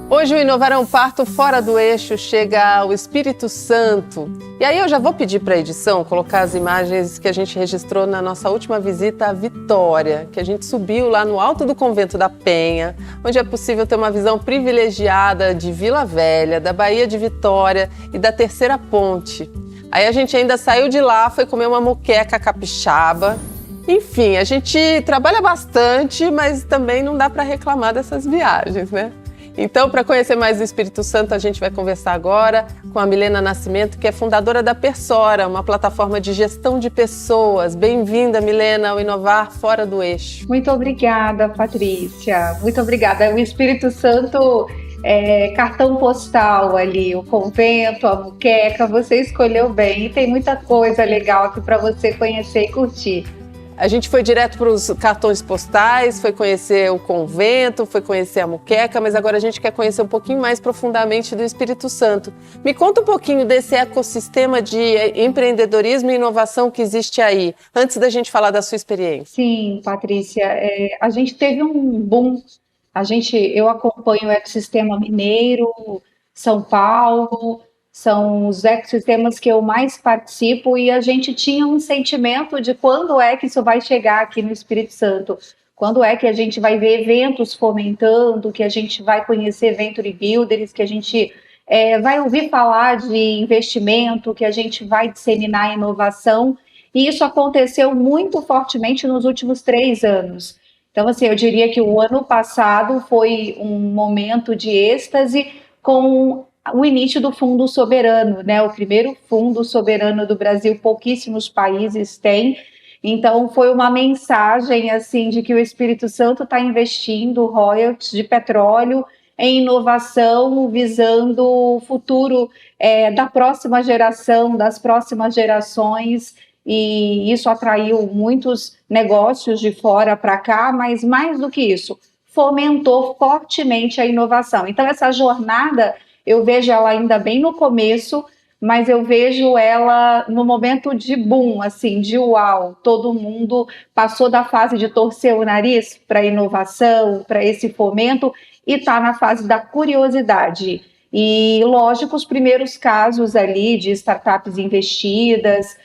Hoje o Inovar é um Parto Fora do Eixo chega ao Espírito Santo. E aí eu já vou pedir para a edição colocar as imagens que a gente registrou na nossa última visita à Vitória, que a gente subiu lá no alto do Convento da Penha, onde é possível ter uma visão privilegiada de Vila Velha, da Baía de Vitória e da Terceira Ponte. Aí a gente ainda saiu de lá, foi comer uma moqueca capixaba. Enfim, a gente trabalha bastante, mas também não dá para reclamar dessas viagens, né? Então, para conhecer mais do Espírito Santo, a gente vai conversar agora com a Milena Nascimento, que é fundadora da Persora, uma plataforma de gestão de pessoas. Bem-vinda, Milena, ao Inovar Fora do Eixo. Muito obrigada, Patrícia. Muito obrigada. O Espírito Santo é cartão postal ali, o convento, a moqueca, você escolheu bem. E tem muita coisa legal aqui para você conhecer e curtir. A gente foi direto para os cartões postais, foi conhecer o convento, foi conhecer a moqueca, mas agora a gente quer conhecer um pouquinho mais profundamente do Espírito Santo. Me conta um pouquinho desse ecossistema de empreendedorismo e inovação que existe aí, antes da gente falar da sua experiência. Sim, Patrícia, a gente teve um boom. Eu acompanho o ecossistema mineiro, São Paulo, são os ecossistemas que eu mais participo e a gente tinha um sentimento de quando é que isso vai chegar aqui no Espírito Santo, quando é que a gente vai ver eventos fomentando, que a gente vai conhecer venture builders, que a gente vai ouvir falar de investimento, que a gente vai disseminar inovação, e isso aconteceu muito fortemente nos últimos 3 anos. Então, assim, eu diria que o ano passado foi um momento de êxtase com o início do Fundo Soberano, né? O primeiro Fundo Soberano do Brasil, pouquíssimos países têm. Então, foi uma mensagem, assim, de que o Espírito Santo está investindo royalties de petróleo em inovação, visando o futuro da próxima geração, das próximas gerações, e isso atraiu muitos negócios de fora para cá, mas mais do que isso, fomentou fortemente a inovação. Então, essa jornada, eu vejo ela ainda bem no começo, mas eu vejo ela no momento de boom, assim, de uau. Todo mundo passou da fase de torcer o nariz para a inovação, para esse fomento, e está na fase da curiosidade. E, lógico, os primeiros casos ali de startups investidas,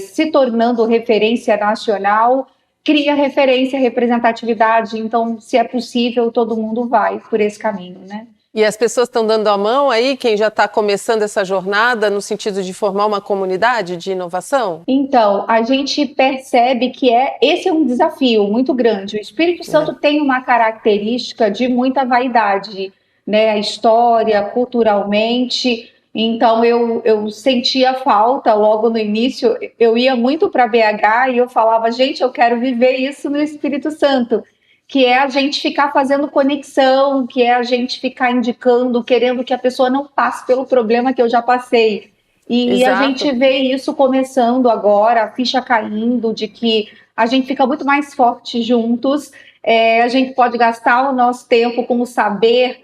se tornando referência nacional, cria referência, representatividade. Então, se é possível, todo mundo vai por esse caminho, né? E as pessoas estão dando a mão aí, quem já está começando essa jornada, no sentido de formar uma comunidade de inovação? Então, a gente percebe que esse é um desafio muito grande. O Espírito Santo tem uma característica de muita vaidade, né? A história, culturalmente. Então, eu sentia falta logo no início. Eu ia muito para BH e eu falava, gente, eu quero viver isso no Espírito Santo, que é a gente ficar fazendo conexão, que é a gente ficar indicando, querendo que a pessoa não passe pelo problema que eu já passei. E Exato. A gente vê isso começando agora, a ficha caindo, de que a gente fica muito mais forte juntos, a gente pode gastar o nosso tempo com o saber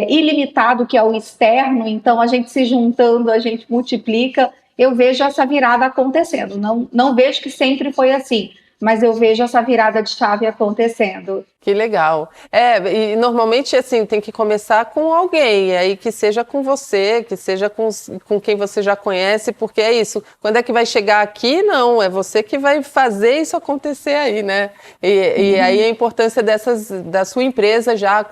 ilimitado, que é o externo, então a gente se juntando, a gente multiplica. Eu vejo essa virada acontecendo, não vejo que sempre foi assim, mas eu vejo essa virada de chave acontecendo. Que legal. E normalmente, assim, tem que começar com alguém, aí que seja com você, que seja com quem você já conhece, porque é isso. Quando é que vai chegar aqui? Não, é você que vai fazer isso acontecer aí, né? E aí a importância da sua empresa já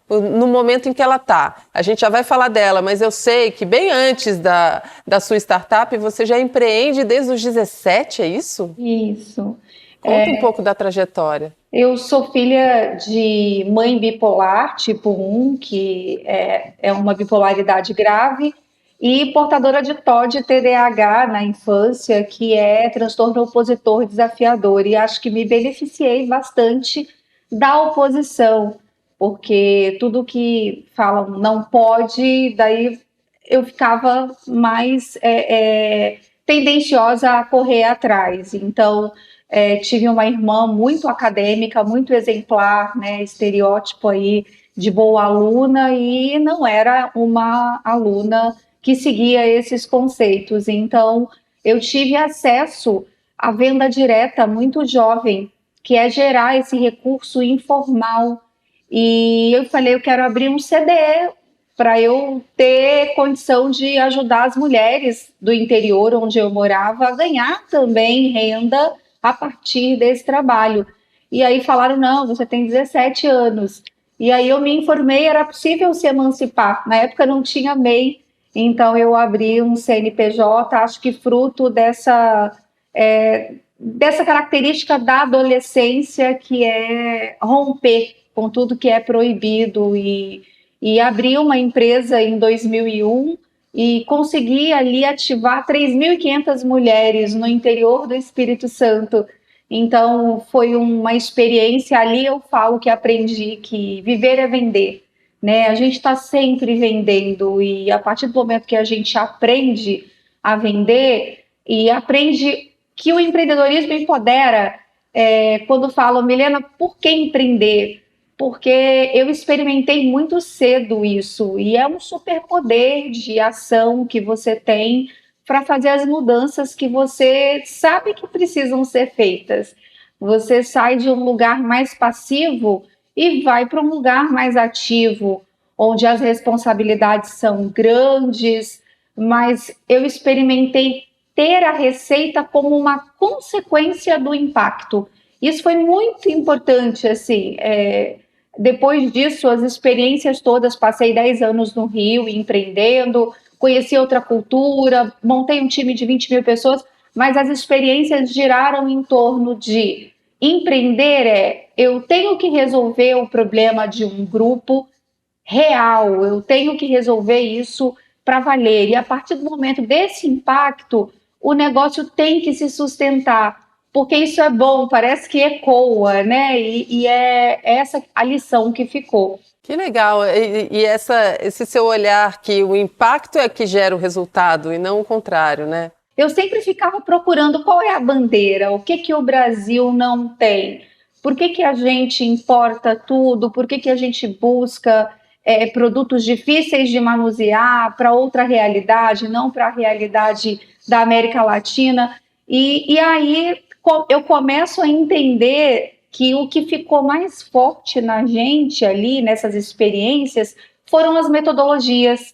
no momento em que ela está. A gente já vai falar dela, mas eu sei que bem antes da sua startup, você já empreende desde os 17, é isso? Isso. Conta um pouco da trajetória. Eu sou filha de mãe bipolar, tipo 1, que é uma bipolaridade grave, e portadora de TOD e TDAH na infância, que é transtorno opositor desafiador. E acho que me beneficiei bastante da oposição, porque tudo que falam não pode, daí eu ficava mais tendenciosa a correr atrás. Então, tive uma irmã muito acadêmica, muito exemplar, né, estereótipo aí de boa aluna, e não era uma aluna que seguia esses conceitos. Então, eu tive acesso a venda direta muito jovem, que é gerar esse recurso informal. E eu falei, eu quero abrir um CDE para eu ter condição de ajudar as mulheres do interior onde eu morava a ganhar também renda a partir desse trabalho. E aí falaram, não, você tem 17 anos. E aí eu me informei, era possível se emancipar. Na época não tinha MEI, então eu abri um CNPJ, acho que fruto dessa característica da adolescência, que é romper com tudo que é proibido, e abri uma empresa em 2001 e consegui ali ativar 3.500 mulheres no interior do Espírito Santo. Então, foi uma experiência, ali eu falo que aprendi que viver é vender, né? A gente está sempre vendendo, e a partir do momento que a gente aprende a vender e aprende que o empreendedorismo empodera, quando falam, Milena, por que empreender? Porque eu experimentei muito cedo isso, e é um superpoder de ação que você tem para fazer as mudanças que você sabe que precisam ser feitas. Você sai de um lugar mais passivo e vai para um lugar mais ativo, onde as responsabilidades são grandes, mas eu experimentei ter a receita como uma consequência do impacto. Isso foi muito importante, assim. Depois disso, as experiências todas, passei 10 anos no Rio empreendendo, conheci outra cultura, montei um time de 20 mil pessoas, mas as experiências giraram em torno de empreender eu tenho que resolver o problema de um grupo real, eu tenho que resolver isso para valer. E a partir do momento desse impacto, o negócio tem que se sustentar, porque isso é bom, parece que ecoa, né? E é essa a lição que ficou. Que legal, esse seu olhar que o impacto é que gera o resultado e não o contrário, né? Eu sempre ficava procurando qual é a bandeira, o que o Brasil não tem, por que a gente importa tudo, por que a gente busca produtos difíceis de manusear para outra realidade, não para a realidade da América Latina. E aí eu começo a entender que o que ficou mais forte na gente ali, nessas experiências, foram as metodologias.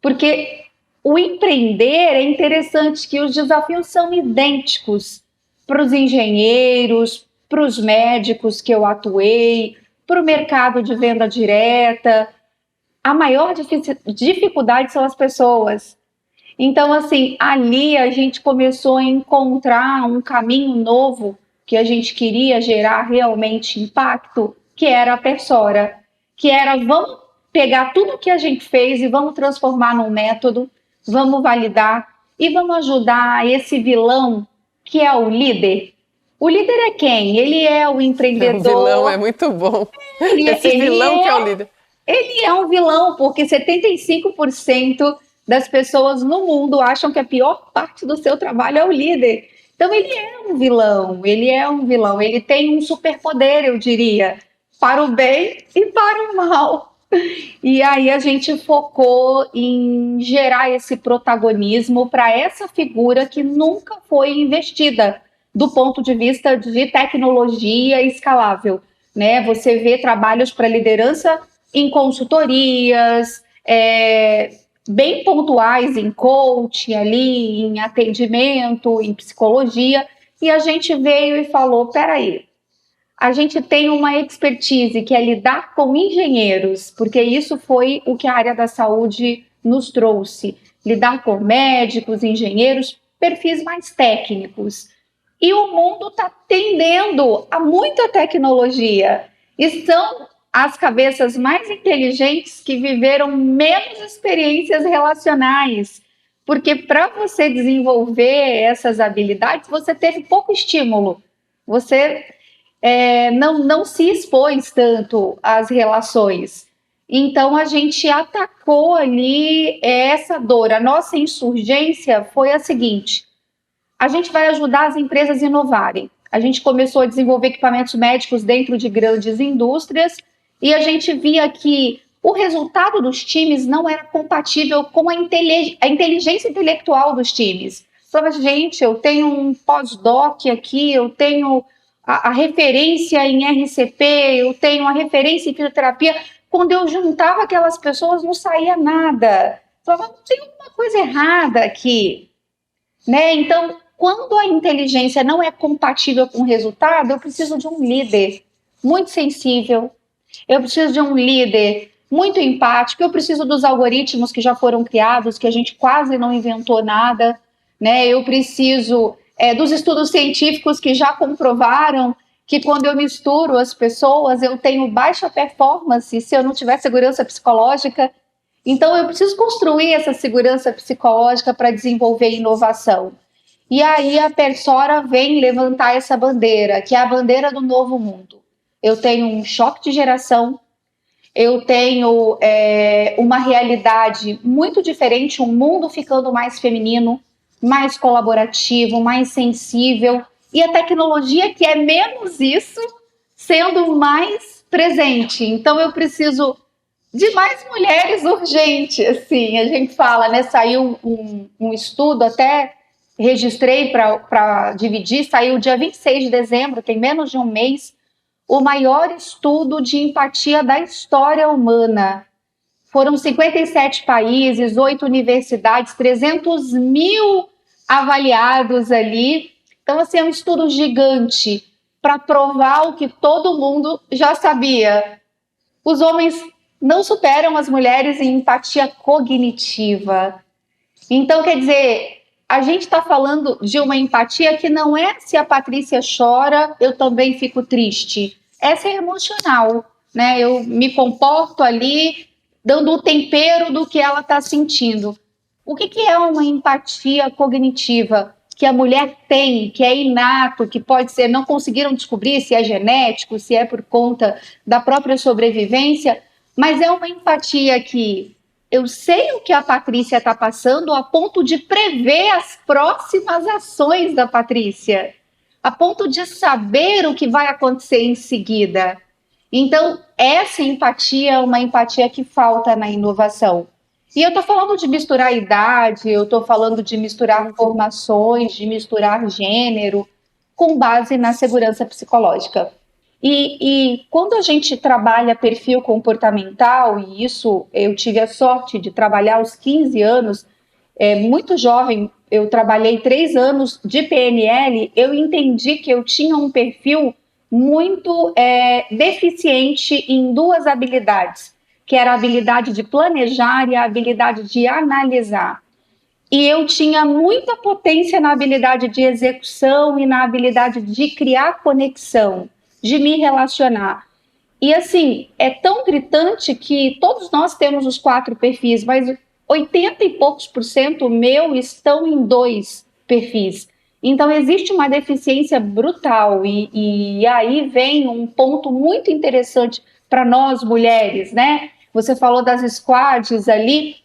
Porque o empreender é interessante que os desafios são idênticos para os engenheiros, para os médicos que eu atuei, para o mercado de venda direta. A maior dificuldade são as pessoas. Então, assim, ali a gente começou a encontrar um caminho novo que a gente queria gerar realmente impacto, que era a Persora, que era vamos pegar tudo que a gente fez e vamos transformar num método, vamos validar e vamos ajudar esse vilão que é o líder. O líder é quem? Ele é o empreendedor. O vilão é muito bom. Esse vilão que é o líder. Ele é um vilão, porque 75% das pessoas no mundo acham que a pior parte do seu trabalho é o líder. Então ele é um vilão, ele tem um superpoder, eu diria, para o bem e para o mal. E aí a gente focou em gerar esse protagonismo para essa figura que nunca foi investida do ponto de vista de tecnologia escalável, né? Você vê trabalhos para liderança em consultorias, bem pontuais em coaching ali, em atendimento, em psicologia, e a gente veio e falou, peraí, a gente tem uma expertise que é lidar com engenheiros, porque isso foi o que a área da saúde nos trouxe, lidar com médicos, engenheiros, perfis mais técnicos. E o mundo está tendendo a muita tecnologia, e são as cabeças mais inteligentes que viveram menos experiências relacionais, porque para você desenvolver essas habilidades, você teve pouco estímulo, você não se expôs tanto às relações. Então, a gente atacou ali essa dor. A nossa insurgência foi a seguinte: a gente vai ajudar as empresas a inovarem. A gente começou a desenvolver equipamentos médicos dentro de grandes indústrias, e a gente via que o resultado dos times não era compatível com a inteligência intelectual dos times. Falava, gente, eu tenho um pós-doc aqui, eu tenho a referência em RCP, eu tenho a referência em fisioterapia. Quando eu juntava aquelas pessoas, não saía nada. Falava, tem alguma coisa errada aqui, né? Então, quando a inteligência não é compatível com o resultado, eu preciso de um líder muito sensível, eu preciso de um líder muito empático, eu preciso dos algoritmos que já foram criados, que a gente quase não inventou nada, né? Eu preciso dos estudos científicos que já comprovaram que quando eu misturo as pessoas, eu tenho baixa performance se eu não tiver segurança psicológica. Então, eu preciso construir essa segurança psicológica para desenvolver inovação. E aí a Persora vem levantar essa bandeira, que é a bandeira do novo mundo. Eu tenho um choque de geração, eu tenho uma realidade muito diferente, um mundo ficando mais feminino, mais colaborativo, mais sensível, e a tecnologia que é menos isso, sendo mais presente. Então eu preciso de mais mulheres urgente, assim, a gente fala, né? Saiu um estudo, até registrei para dividir, saiu dia 26 de dezembro, tem menos de um mês, o maior estudo de empatia da história humana. Foram 57 países, 8 universidades, 300 mil avaliados ali. Então, assim, é um estudo gigante para provar o que todo mundo já sabia. Os homens não superam as mulheres em empatia cognitiva. Então, quer dizer, a gente está falando de uma empatia que não é se a Patrícia chora, eu também fico triste. Essa é emocional, né? Eu me comporto ali, dando o tempero do que ela está sentindo. O que é uma empatia cognitiva? Que a mulher tem, que é inato, que pode ser, não conseguiram descobrir se é genético, se é por conta da própria sobrevivência, mas é uma empatia que eu sei o que a Patrícia está passando a ponto de prever as próximas ações da Patrícia, a ponto de saber o que vai acontecer em seguida. Então, essa empatia é uma empatia que falta na inovação. E eu estou falando de misturar idade, eu estou falando de misturar formações, de misturar gênero, com base na segurança psicológica. E quando a gente trabalha perfil comportamental, e isso eu tive a sorte de trabalhar aos 15 anos, muito jovem, eu trabalhei 3 anos de PNL, eu entendi que eu tinha um perfil muito deficiente em 2 habilidades, que era a habilidade de planejar e a habilidade de analisar. E eu tinha muita potência na habilidade de execução e na habilidade de criar conexão, de me relacionar. E assim, é tão gritante que todos nós temos os 4 perfis, mas 80 e poucos % meu estão em 2 perfis. Então, existe uma deficiência brutal e aí vem um ponto muito interessante para nós mulheres, né? Você falou das squads ali,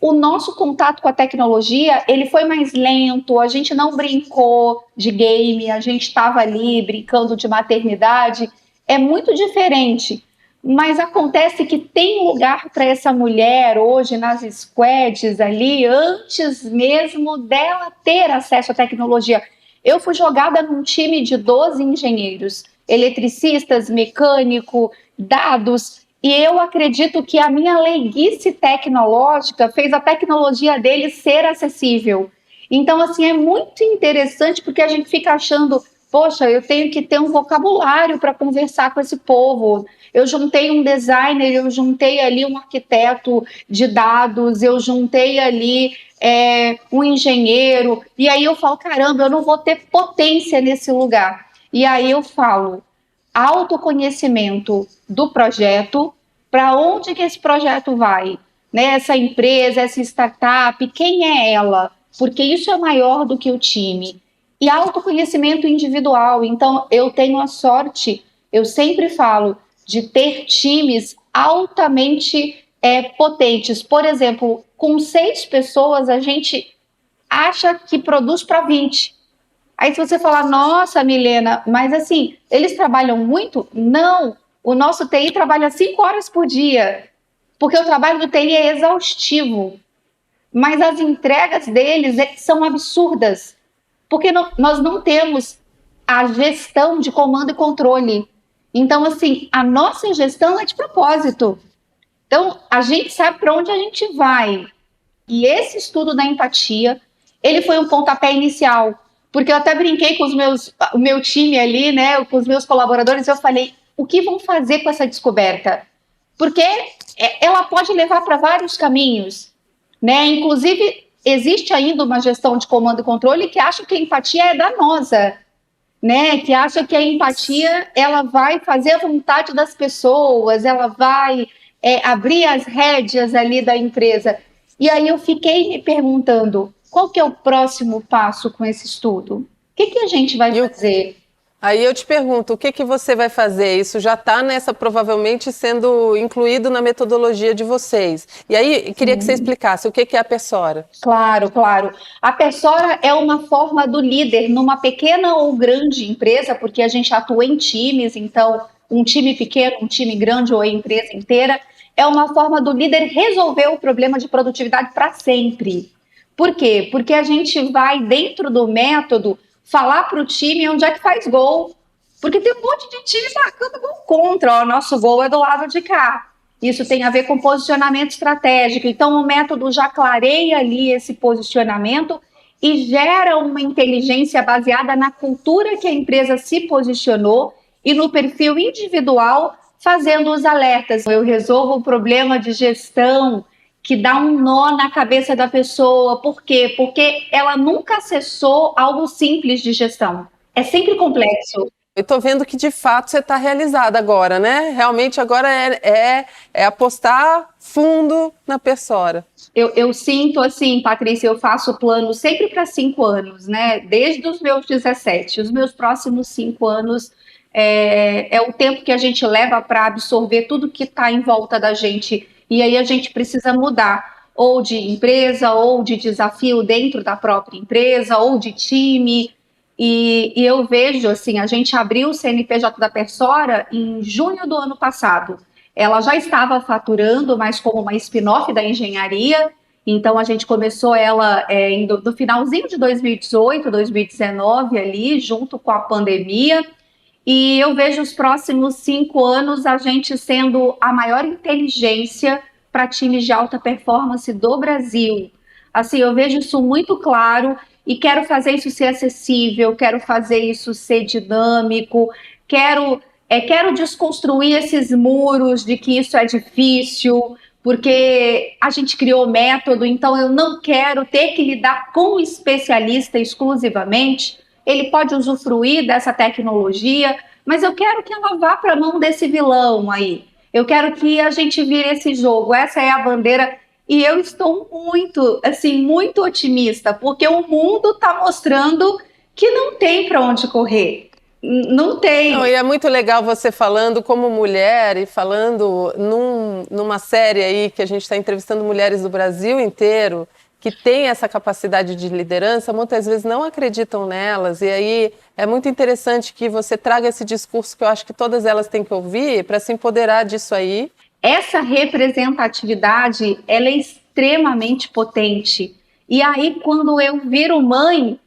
o nosso contato com a tecnologia, ele foi mais lento, a gente não brincou de game, a gente estava ali brincando de maternidade, é muito diferente. Mas acontece que tem lugar para essa mulher hoje nas squads ali, antes mesmo dela ter acesso à tecnologia. Eu fui jogada num time de 12 engenheiros, eletricistas, mecânico, dados, e eu acredito que a minha leiguice tecnológica fez a tecnologia deles ser acessível. Então, assim, é muito interessante porque a gente fica achando, poxa, eu tenho que ter um vocabulário para conversar com esse povo. Eu juntei um designer, eu juntei ali um arquiteto de dados, eu juntei ali um engenheiro, e aí eu falo, caramba, eu não vou ter potência nesse lugar. E aí eu falo, autoconhecimento do projeto, para onde que esse projeto vai, né? Essa empresa, essa startup, quem é ela? Porque isso é maior do que o time. E autoconhecimento individual. Então, eu tenho a sorte, eu sempre falo, de ter times altamente potentes. Por exemplo, com 6 pessoas, a gente acha que produz para 20. Aí se você falar, nossa, Milena, mas assim, eles trabalham muito? Não, o nosso TI trabalha 5 horas por dia, porque o trabalho do TI é exaustivo. mas as entregas deles são absurdas, porque nós não temos a gestão de comando e controle. Então, assim, a nossa gestão é de propósito. Então, a gente sabe para onde a gente vai. E esse estudo da empatia, ele foi um pontapé inicial, porque eu até brinquei com o meu time ali, né, com os meus colaboradores, eu falei, o que vão fazer com essa descoberta? Porque ela pode levar para vários caminhos, né? Inclusive, existe ainda uma gestão de comando e controle que acha que a empatia é danosa, né? Que acha que a empatia ela vai fazer a vontade das pessoas, ela vai abrir as rédeas ali da empresa. E aí eu fiquei me perguntando, qual que é o próximo passo com esse estudo? O que a gente vai fazer? Aí eu te pergunto, o que você vai fazer? Isso já está provavelmente sendo incluído na metodologia de vocês. E aí, queria que você explicasse o que é a Persora. Claro, claro. A Persora é uma forma do líder numa pequena ou grande empresa, porque a gente atua em times, então um time pequeno, um time grande ou a empresa inteira, é uma forma do líder resolver o problema de produtividade para sempre. Por quê? Porque a gente vai, dentro do método, falar para o time onde é que faz gol. Porque tem um monte de time marcando gol contra. O nosso gol é do lado de cá. Isso tem a ver com posicionamento estratégico. Então, o método já clareia ali esse posicionamento e gera uma inteligência baseada na cultura que a empresa se posicionou e no perfil individual, fazendo os alertas. Eu resolvo o problema de gestão que dá um nó na cabeça da pessoa. Por quê? Porque ela nunca acessou algo simples de gestão. É sempre complexo. Eu estou vendo que, de fato, você está realizada agora, né? Realmente, agora é apostar fundo na Persora. Eu sinto assim, Patrícia, eu faço plano sempre para 5 anos, né? Desde os meus 17. Os meus próximos 5 anos é o tempo que a gente leva para absorver tudo que está em volta da gente. E aí a gente precisa mudar, ou de empresa, ou de desafio dentro da própria empresa, ou de time. E eu vejo, assim, a gente abriu o CNPJ da Persora em junho do ano passado. Ela já estava faturando, mas como uma spin-off da engenharia. Então, a gente começou ela no finalzinho de 2018, 2019, ali, junto com a pandemia. E eu vejo os próximos 5 anos a gente sendo a maior inteligência para times de alta performance do Brasil. Assim, eu vejo isso muito claro e quero fazer isso ser acessível, quero fazer isso ser dinâmico, quero desconstruir esses muros de que isso é difícil, porque a gente criou método, então eu não quero ter que lidar com o especialista exclusivamente. Ele pode usufruir dessa tecnologia, mas eu quero que ela vá para a mão desse vilão aí. Eu quero que a gente vire esse jogo. Essa é a bandeira. E eu estou muito, assim, muito otimista, porque o mundo está mostrando que não tem para onde correr. Não tem. Não, e é muito legal você falando como mulher e falando numa série aí que a gente está entrevistando mulheres do Brasil inteiro que têm essa capacidade de liderança, muitas vezes não acreditam nelas, e aí é muito interessante que você traga esse discurso que eu acho que todas elas têm que ouvir para se empoderar disso aí. Essa representatividade, ela é extremamente potente. E aí, quando eu viro mãe,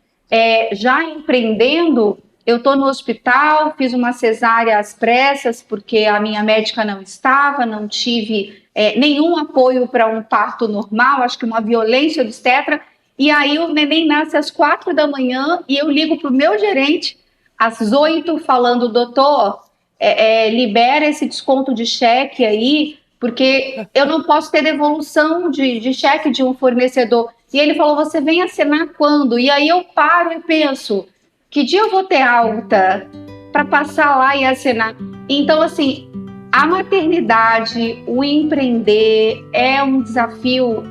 já empreendendo, eu estou no hospital, fiz uma cesárea às pressas, porque a minha médica não estava, não tive nenhum apoio para um parto normal, acho que uma violência obstetra, e aí o neném nasce às 4 da manhã e eu ligo para o meu gerente às 8, falando, doutor, libera esse desconto de cheque aí, porque eu não posso ter devolução de cheque de um fornecedor. E ele falou, você vem assinar quando? E aí eu paro e penso, que dia eu vou ter alta para passar lá e assinar? Então, assim, a maternidade, o empreender é um desafio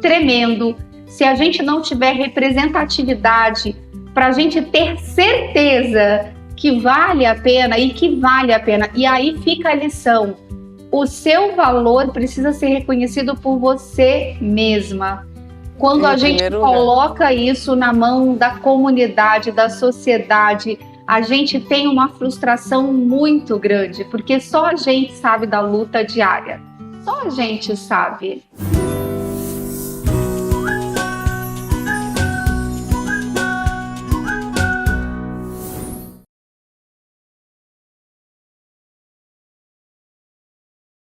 tremendo. Se a gente não tiver representatividade para a gente ter certeza que vale a pena e que vale a pena. E aí fica a lição. O seu valor precisa ser reconhecido por você mesma. Quando a gente coloca isso na mão da comunidade, da sociedade, a gente tem uma frustração muito grande, porque só a gente sabe da luta diária. Só a gente sabe.